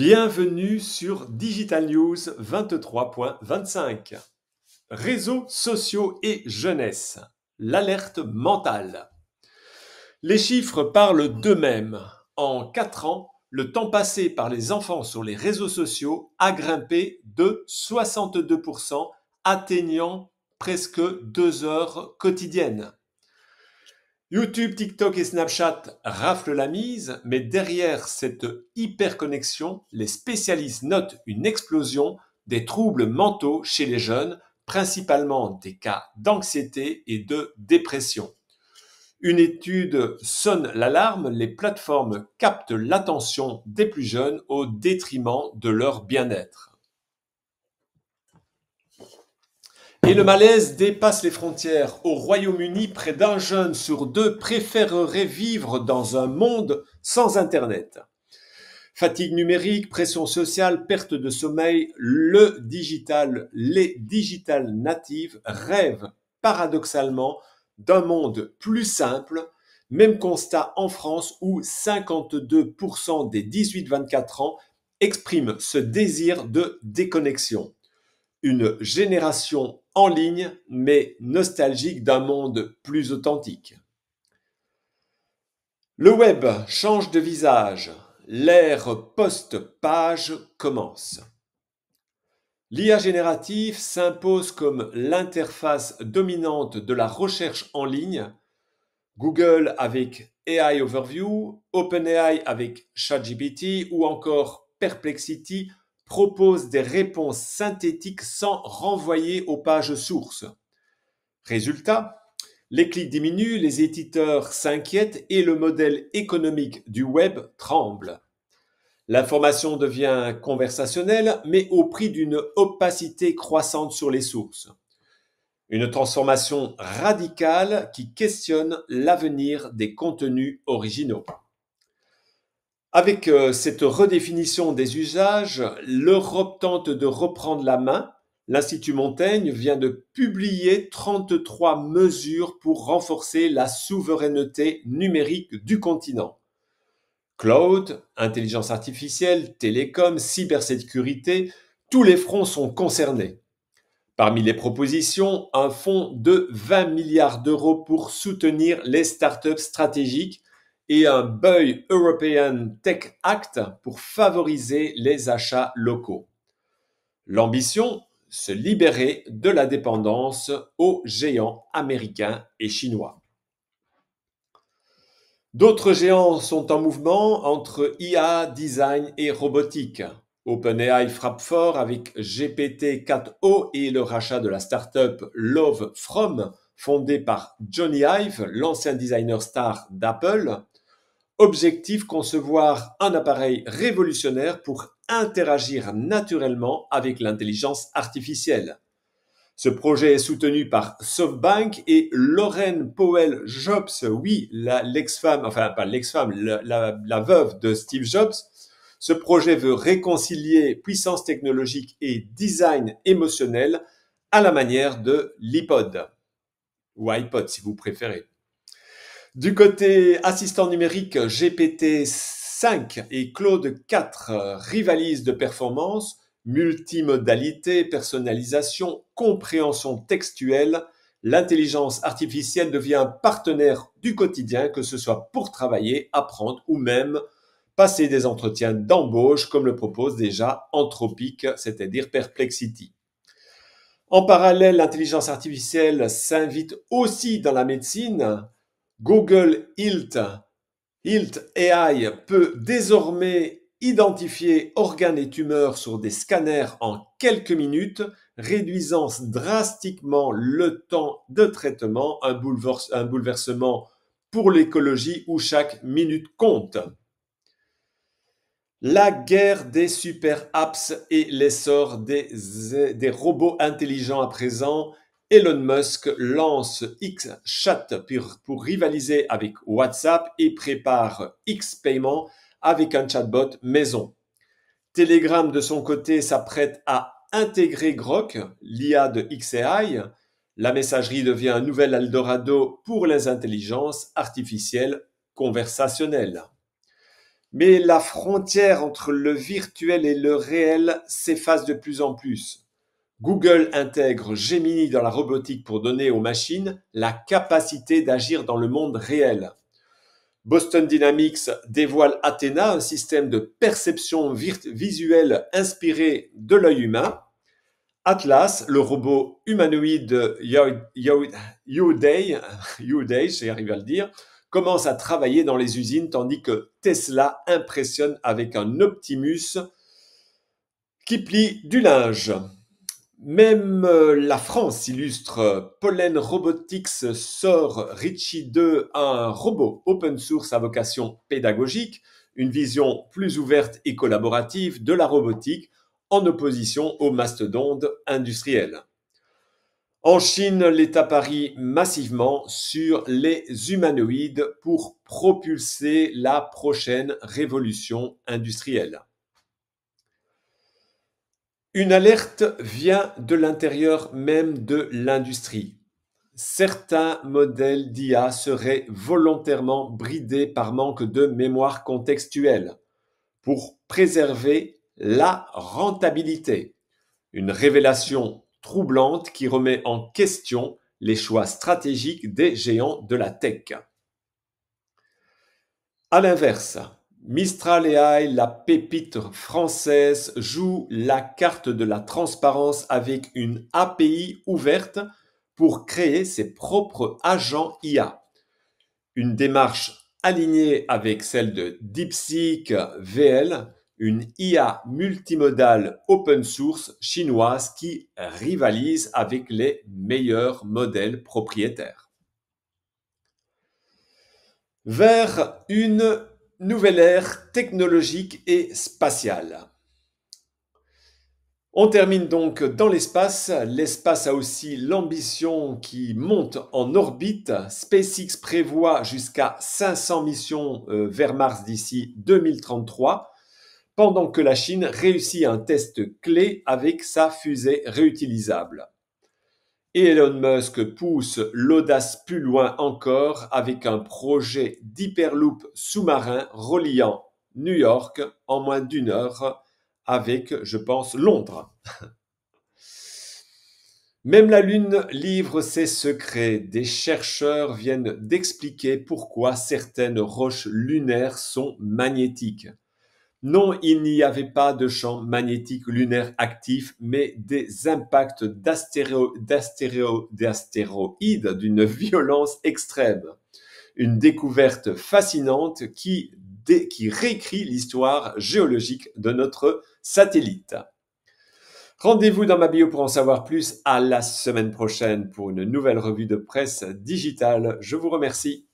Bienvenue sur Digital News 23.25. Réseaux sociaux et jeunesse. L'alerte mentale. Les chiffres parlent d'eux-mêmes. En 4 ans, le temps passé par les enfants sur les réseaux sociaux a grimpé de 62%, atteignant presque 2 heures quotidiennes. YouTube, TikTok et Snapchat raflent la mise, mais derrière cette hyperconnexion, les spécialistes notent une explosion des troubles mentaux chez les jeunes, principalement des cas d'anxiété et de dépression. Une étude sonne l'alarme, les plateformes captent l'attention des plus jeunes au détriment de leur bien-être. Et le malaise dépasse les frontières. Au Royaume-Uni, près d'un jeune sur 2 préférerait vivre dans un monde sans Internet. Fatigue numérique, pression sociale, perte de sommeil, les digital natives rêvent paradoxalement d'un monde plus simple. Même constat en France où 52% des 18-24 ans expriment ce désir de déconnexion. Une génération en ligne, mais nostalgique d'un monde plus authentique. Le web change de visage. L'ère post-page commence. L'IA générative s'impose comme l'interface dominante de la recherche en ligne. Google avec AI Overview, OpenAI avec ChatGPT ou encore Perplexity propose des réponses synthétiques sans renvoyer aux pages sources. Résultat, les clics diminuent, les éditeurs s'inquiètent et le modèle économique du web tremble. L'information devient conversationnelle, mais au prix d'une opacité croissante sur les sources. Une transformation radicale qui questionne l'avenir des contenus originaux. Avec cette redéfinition des usages, l'Europe tente de reprendre la main. L'Institut Montaigne vient de publier 33 mesures pour renforcer la souveraineté numérique du continent. Cloud, intelligence artificielle, télécom, cybersécurité, tous les fronts sont concernés. Parmi les propositions, un fonds de 20 milliards d'euros pour soutenir les startups stratégiques et un Buy European Tech Act pour favoriser les achats locaux. L'ambition, se libérer de la dépendance aux géants américains et chinois. D'autres géants sont en mouvement entre IA, design et robotique. OpenAI frappe fort avec GPT-4o et le rachat de la start-up Love From, fondée par Johnny Ive, l'ancien designer star d'Apple. Objectif, concevoir un appareil révolutionnaire pour interagir naturellement avec l'intelligence artificielle. Ce projet est soutenu par SoftBank et Laurene Powell Jobs, oui, l'ex-femme, enfin pas l'ex-femme, la veuve de Steve Jobs. Ce projet veut réconcilier puissance technologique et design émotionnel à la manière de l'iPod, ou iPod si vous préférez. Du côté assistant numérique, GPT-5 et Claude 4 rivalisent de performance, multimodalité, personnalisation, compréhension textuelle. L'intelligence artificielle devient un partenaire du quotidien, que ce soit pour travailler, apprendre ou même passer des entretiens d'embauche, comme le propose déjà Anthropic, c'est-à-dire Perplexity. En parallèle, l'intelligence artificielle s'invite aussi dans la médecine. Google Health AI peut désormais identifier organes et tumeurs sur des scanners en quelques minutes, réduisant drastiquement le temps de traitement, un bouleversement pour l'écologie où chaque minute compte. La guerre des super apps et l'essor des robots intelligents à présent. Elon Musk lance X-Chat pour rivaliser avec WhatsApp et prépare X-Payment avec un chatbot maison. Telegram, de son côté, s'apprête à intégrer Grok, l'IA de xAI. La messagerie devient un nouvel Eldorado pour les intelligences artificielles conversationnelles. Mais la frontière entre le virtuel et le réel s'efface de plus en plus. Google intègre Gemini dans la robotique pour donner aux machines la capacité d'agir dans le monde réel. Boston Dynamics dévoile Athena, un système de perception visuelle inspiré de l'œil humain. Atlas, le robot humanoïde Youday, j'y arrive à le dire, commence à travailler dans les usines tandis que Tesla impressionne avec un Optimus qui plie du linge. Même la France illustre. Pollen Robotics sort Richie 2, un robot open source à vocation pédagogique, une vision plus ouverte et collaborative de la robotique en opposition aux mastodontes industriels. En Chine, l'État parie massivement sur les humanoïdes pour propulser la prochaine révolution industrielle. Une alerte vient de l'intérieur même de l'industrie. Certains modèles d'IA seraient volontairement bridés par manque de mémoire contextuelle pour préserver la rentabilité. Une révélation troublante qui remet en question les choix stratégiques des géants de la tech. À l'inverse, Mistral AI, la pépite française, joue la carte de la transparence avec une API ouverte pour créer ses propres agents IA. Une démarche alignée avec celle de DeepSeek VL, une IA multimodale open source chinoise qui rivalise avec les meilleurs modèles propriétaires. Vers une nouvelle ère technologique et spatiale. On termine donc dans l'espace. L'espace a aussi l'ambition qui monte en orbite. SpaceX prévoit jusqu'à 500 missions vers Mars d'ici 2033, pendant que la Chine réussit un test clé avec sa fusée réutilisable. Et Elon Musk pousse l'audace plus loin encore avec un projet d'hyperloop sous-marin reliant New York en moins d'1 heure avec, je pense, Londres. Même la Lune livre ses secrets. Des chercheurs viennent d'expliquer pourquoi certaines roches lunaires sont magnétiques. Non, il n'y avait pas de champ magnétique lunaire actif, mais des impacts d'astéroïdes d'une violence extrême. Une découverte fascinante qui réécrit l'histoire géologique de notre satellite. Rendez-vous dans ma bio pour en savoir plus. À la semaine prochaine pour une nouvelle revue de presse digitale. Je vous remercie.